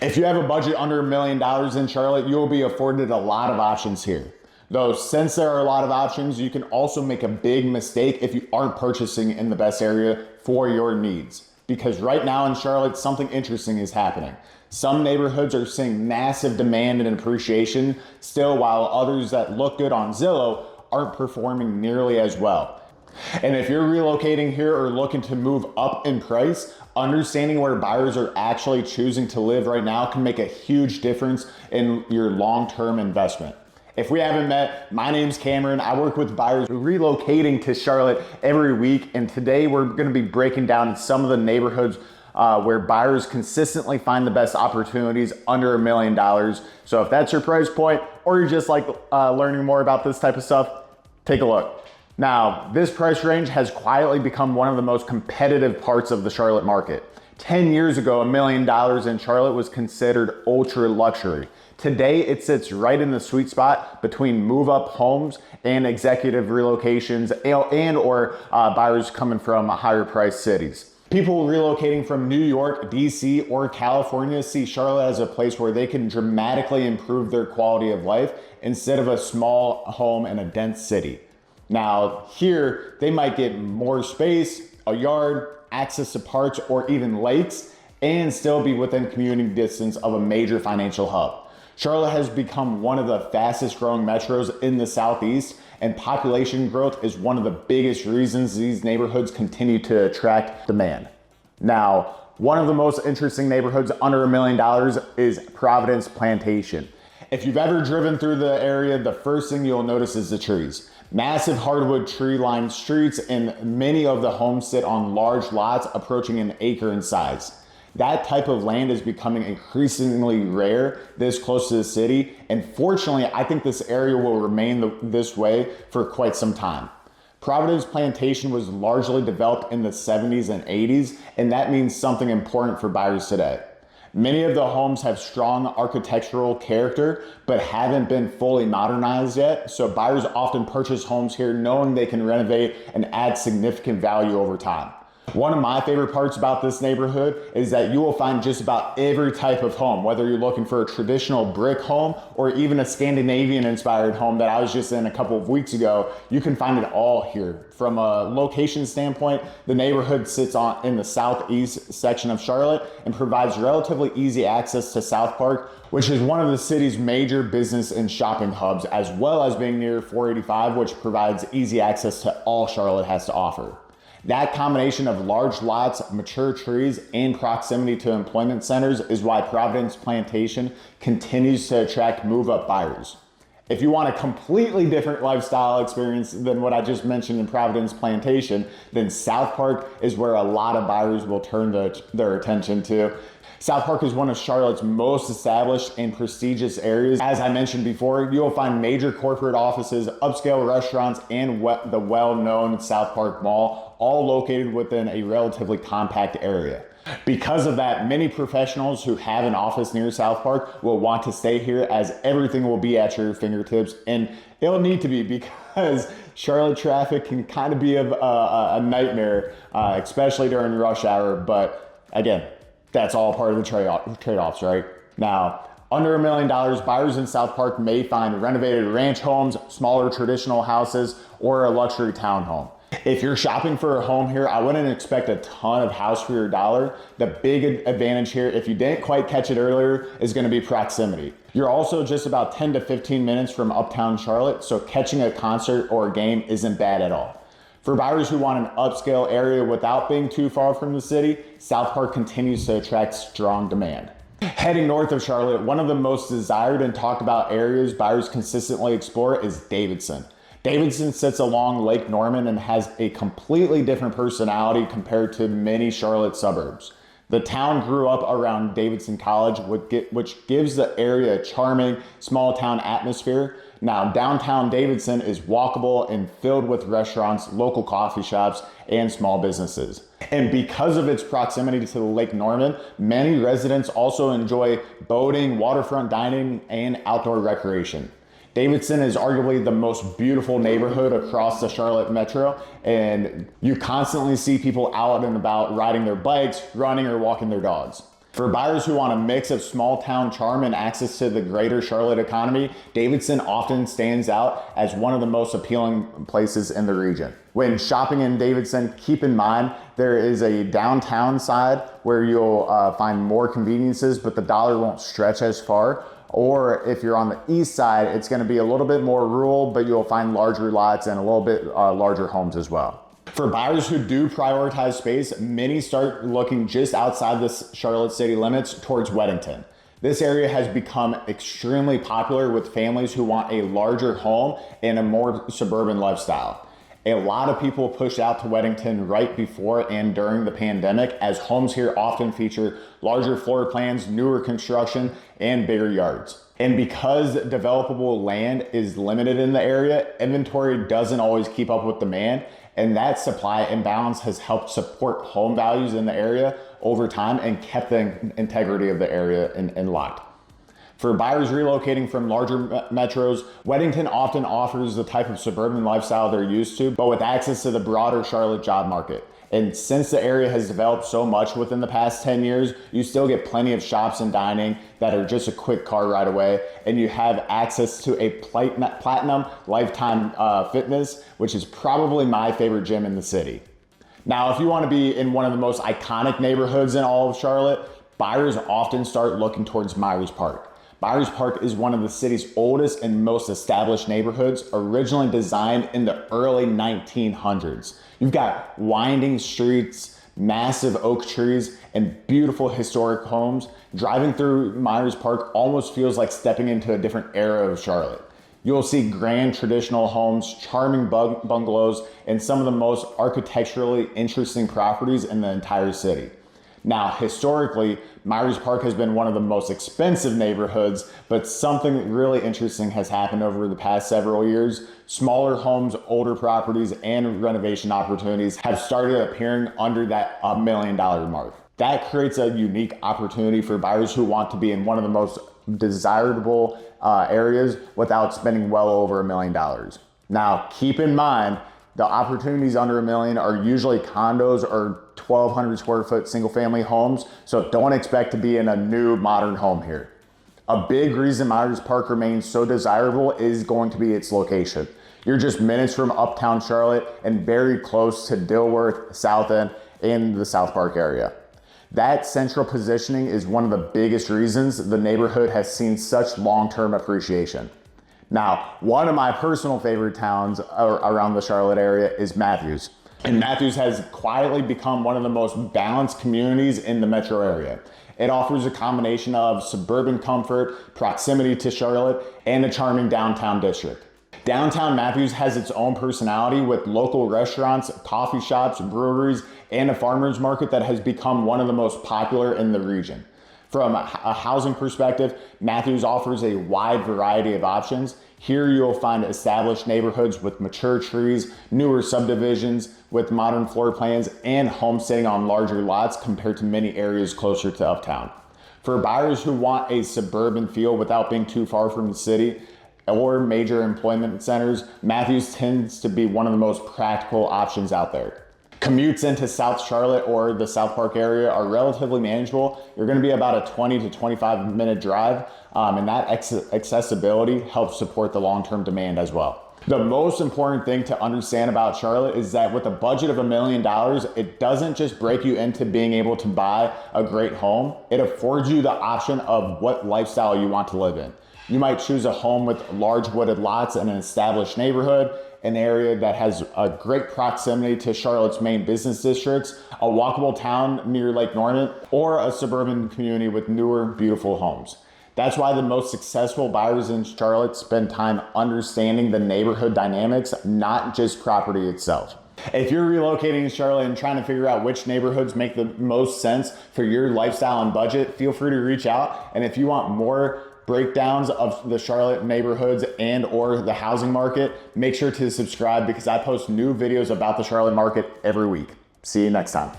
If you have a budget under $1 million in Charlotte, you'll be afforded a lot of options here. Though since there are a lot of options, you can also make a big mistake if you aren't purchasing in the best area for your needs. Because right now in Charlotte, something interesting is happening. Some neighborhoods are seeing massive demand and appreciation still, while others that look good on Zillow aren't performing nearly as well. And if you're relocating here or looking to move up in price, understanding where buyers are actually choosing to live right now can make a huge difference in your long-term investment. If we haven't met, my name's Cameron. I work with buyers relocating to Charlotte every week, and today we're going to be breaking down some of the neighborhoods where buyers consistently find the best opportunities under $1 million. So if that's your price point, or you just like learning more about this type of stuff, take a look. Now, this price range has quietly become one of the most competitive parts of the Charlotte market. 10 years ago, $1 million in Charlotte was considered ultra luxury. Today, it sits right in the sweet spot between move-up homes and executive relocations and or buyers coming from higher priced cities. People relocating from New York, DC, or California see Charlotte as a place where they can dramatically improve their quality of life instead of a small home in a dense city. Now, here, they might get more space, a yard, access to parks, or even lakes, and still be within commuting distance of a major financial hub. Charlotte has become one of the fastest growing metros in the Southeast, and population growth is one of the biggest reasons these neighborhoods continue to attract demand. Now, one of the most interesting neighborhoods under $1 million is Providence Plantation. If you've ever driven through the area, the first thing you'll notice is the trees. Massive hardwood tree-lined streets, and many of the homes sit on large lots approaching an acre in size. That type of land is becoming increasingly rare this close to the city, and fortunately, I think this area will remain this way for quite some time. Providence Plantation was largely developed in the 70s and 80s, and that means something important for buyers today. Many of the homes have strong architectural character, but haven't been fully modernized yet, so buyers often purchase homes here knowing they can renovate and add significant value over time. One of my favorite parts about this neighborhood is that you will find just about every type of home, whether you're looking for a traditional brick home or even a Scandinavian inspired home that I was just in a couple of weeks ago. You can find it all here. From a location standpoint, the neighborhood sits in the southeast section of Charlotte and provides relatively easy access to South Park, which is one of the city's major business and shopping hubs, as well as being near 485, which provides easy access to all Charlotte has to offer. That combination of large lots, mature trees, and proximity to employment centers is why Providence Plantation continues to attract move-up buyers. If you want a completely different lifestyle experience than what I just mentioned in Providence Plantation, then South Park is where a lot of buyers will turn their attention to. South Park is one of Charlotte's most established and prestigious areas. As I mentioned before, you'll find major corporate offices, upscale restaurants, and the well-known South Park Mall, all located within a relatively compact area. Because of that, many professionals who have an office near South Park will want to stay here, as everything will be at your fingertips, and it'll need to be because Charlotte traffic can kind of be a nightmare, especially during rush hour, but again, that's all part of the trade-offs, right? Now, under $1 million, buyers in South Park may find renovated ranch homes, smaller traditional houses, or a luxury townhome. If you're shopping for a home here, I wouldn't expect a ton of house for your dollar. The big advantage here, if you didn't quite catch it earlier, is going to be proximity. You're also just about 10 to 15 minutes from uptown Charlotte, so catching a concert or a game isn't bad at all. For buyers who want an upscale area without being too far from the city, South Park continues to attract strong demand. Heading north of Charlotte, one of the most desired and talked about areas buyers consistently explore is Davidson. Davidson sits along Lake Norman and has a completely different personality compared to many Charlotte suburbs. The town grew up around Davidson College, which gives the area a charming, small town atmosphere. Now, downtown Davidson is walkable and filled with restaurants, local coffee shops, and small businesses. And because of its proximity to the Lake Norman, many residents also enjoy boating, waterfront dining, and outdoor recreation. Davidson is arguably the most beautiful neighborhood across the Charlotte metro, and you constantly see people out and about riding their bikes, running, or walking their dogs. For buyers who want a mix of small town charm and access to the greater Charlotte economy, Davidson often stands out as one of the most appealing places in the region. When shopping in Davidson, keep in mind there is a downtown side where you'll find more conveniences, but the dollar won't stretch as far. Or if you're on the east side, it's going to be a little bit more rural, but you'll find larger lots and a little bit larger homes as well. For buyers who do prioritize space, many start looking just outside the Charlotte city limits towards Weddington. This area has become extremely popular with families who want a larger home and a more suburban lifestyle. A lot of people pushed out to Weddington right before and during the pandemic, as homes here often feature larger floor plans, newer construction, and bigger yards. And because developable land is limited in the area, inventory doesn't always keep up with demand, and that supply imbalance has helped support home values in the area over time and kept the integrity of the area in locked. For buyers relocating from larger metros, Weddington often offers the type of suburban lifestyle they're used to, but with access to the broader Charlotte job market. And since the area has developed so much within the past 10 years, you still get plenty of shops and dining that are just a quick car ride away. And you have access to a Platinum Lifetime Fitness, which is probably my favorite gym in the city. Now, if you want to be in one of the most iconic neighborhoods in all of Charlotte, buyers often start looking towards Myers Park. Myers Park is one of the city's oldest and most established neighborhoods, originally designed in the early 1900s. You've got winding streets, massive oak trees, and beautiful historic homes. Driving through Myers Park almost feels like stepping into a different era of Charlotte. You'll see grand traditional homes, charming bungalows, and some of the most architecturally interesting properties in the entire city. Now, historically, Myers Park has been one of the most expensive neighborhoods, but something really interesting has happened over the past several years. Smaller homes, older properties, and renovation opportunities have started appearing under that $1 million mark. That creates a unique opportunity for buyers who want to be in one of the most desirable areas without spending well over $1 million. Now, keep in mind, the opportunities under $1 million are usually condos or 1,200 square foot single family homes, so don't expect to be in a new modern home here. A big reason Myers Park remains so desirable is going to be its location. You're just minutes from uptown Charlotte and very close to Dilworth, South End, and the South Park area. That central positioning is one of the biggest reasons the neighborhood has seen such long-term appreciation. Now, one of my personal favorite towns around the Charlotte area is Matthews. And Matthews has quietly become one of the most balanced communities in the metro area. It offers a combination of suburban comfort, proximity to Charlotte, and a charming downtown district. Downtown Matthews has its own personality with local restaurants, coffee shops, breweries, and a farmer's market that has become one of the most popular in the region. From a housing perspective, Matthews offers a wide variety of options. Here you'll find established neighborhoods with mature trees, newer subdivisions with modern floor plans, and homesteading on larger lots compared to many areas closer to uptown. For buyers who want a suburban feel without being too far from the city or major employment centers, Matthews tends to be one of the most practical options out there. Commutes into South Charlotte or the South Park area are relatively manageable. You're going to be about a 20 to 25 minute drive, and that accessibility helps support the long-term demand as well. The most important thing to understand about Charlotte is that with a budget of $1 million, it doesn't just break you into being able to buy a great home. It affords you the option of what lifestyle you want to live in. You might choose a home with large wooded lots in an established neighborhood, an area that has a great proximity to Charlotte's main business districts, a walkable town near Lake Norman, or a suburban community with newer, beautiful homes. That's why the most successful buyers in Charlotte spend time understanding the neighborhood dynamics, not just property itself. If you're relocating to Charlotte and trying to figure out which neighborhoods make the most sense for your lifestyle and budget, feel free to reach out. And if you want more breakdowns of the Charlotte neighborhoods and or the housing market, make sure to subscribe because I post new videos about the Charlotte market every week. See you next time.